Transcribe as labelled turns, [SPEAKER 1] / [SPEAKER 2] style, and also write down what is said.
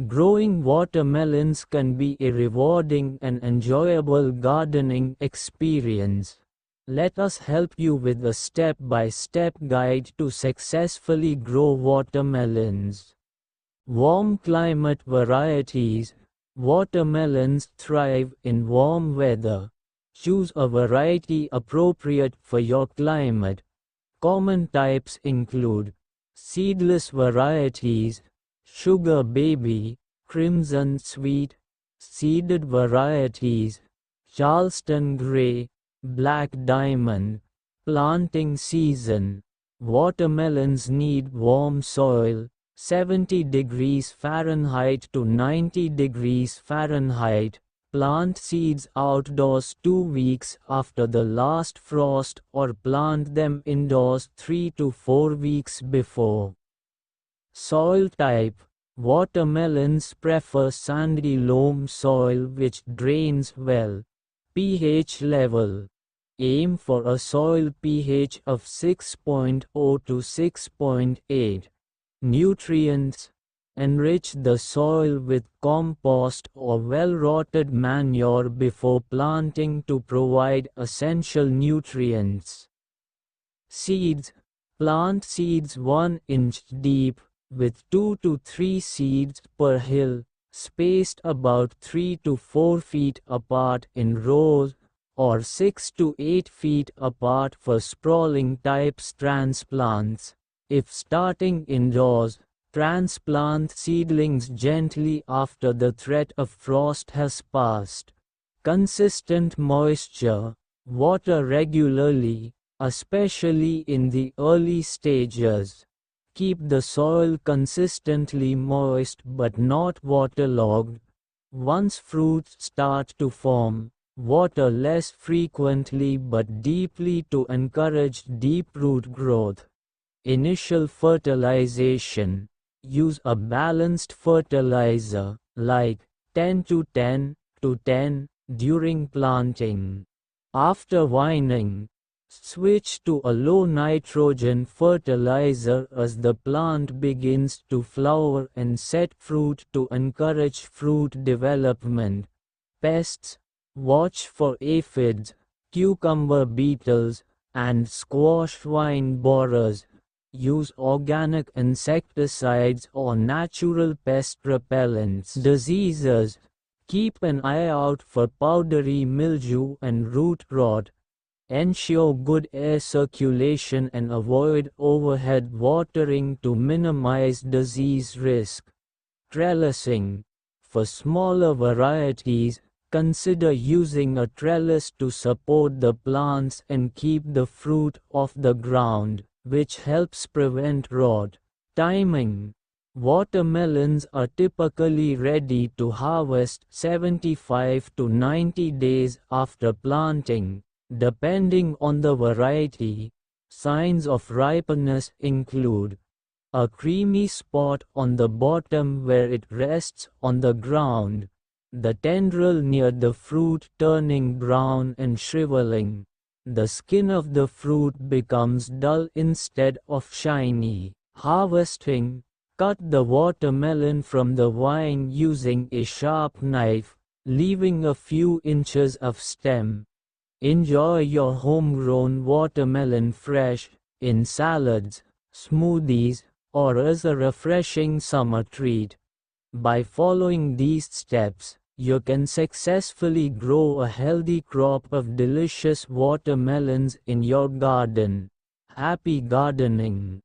[SPEAKER 1] Growing watermelons can be a rewarding and enjoyable gardening experience. Let us help you with a step-by-step guide to successfully grow watermelons. Warm climate varieties. Watermelons thrive in warm weather. Choose a variety appropriate for your climate. Common types include seedless varieties, Sugar Baby, Crimson Sweet, seeded varieties, Charleston Gray, Black Diamond. Planting season. Watermelons need warm soil, 70 degrees Fahrenheit to 90 degrees Fahrenheit. Plant seeds outdoors 2 weeks after the last frost or plant them indoors 3 to 4 weeks before. Soil type. Watermelons prefer sandy loam soil which drains well. pH level. Aim for a soil pH of 6.0 to 6.8. Nutrients. Enrich the soil with compost or well-rotted manure before planting to provide essential nutrients. Seeds. Plant seeds 1 inch deep, with 2 to 3 seeds per hill, spaced about 3 to 4 feet apart in rows, or 6 to 8 feet apart for sprawling types transplants. If starting indoors, transplant seedlings gently after the threat of frost has passed. Consistent moisture. Water regularly, especially in the early stages. Keep the soil consistently moist but not waterlogged. Once fruits start to form, water less frequently but deeply to encourage deep root growth. Initial fertilization. Use a balanced fertilizer, like 10 to 10 to 10, during planting. After vining, switch to a low nitrogen fertilizer as the plant begins to flower and set fruit to encourage fruit development. Pests. Watch for aphids, cucumber beetles, and squash vine borers. Use organic insecticides or natural pest repellents. Diseases. Keep an eye out for powdery mildew and root rot. Ensure good air circulation and avoid overhead watering to minimize disease risk. Trellising. For smaller varieties, consider using a trellis to support the plants and keep the fruit off the ground, which helps prevent rot. Timing. Watermelons are typically ready to harvest 75 to 90 days after planting, depending on the variety. Signs of ripeness include a creamy spot on the bottom where it rests on the ground, the tendril near the fruit turning brown and shriveling. The skin of the fruit becomes dull instead of shiny. Harvesting. Cut the watermelon from the vine using a sharp knife, leaving a few inches of stem. Enjoy your homegrown watermelon fresh, in salads, smoothies, or as a refreshing summer treat. By following these steps, you can successfully grow a healthy crop of delicious watermelons in your garden. Happy gardening!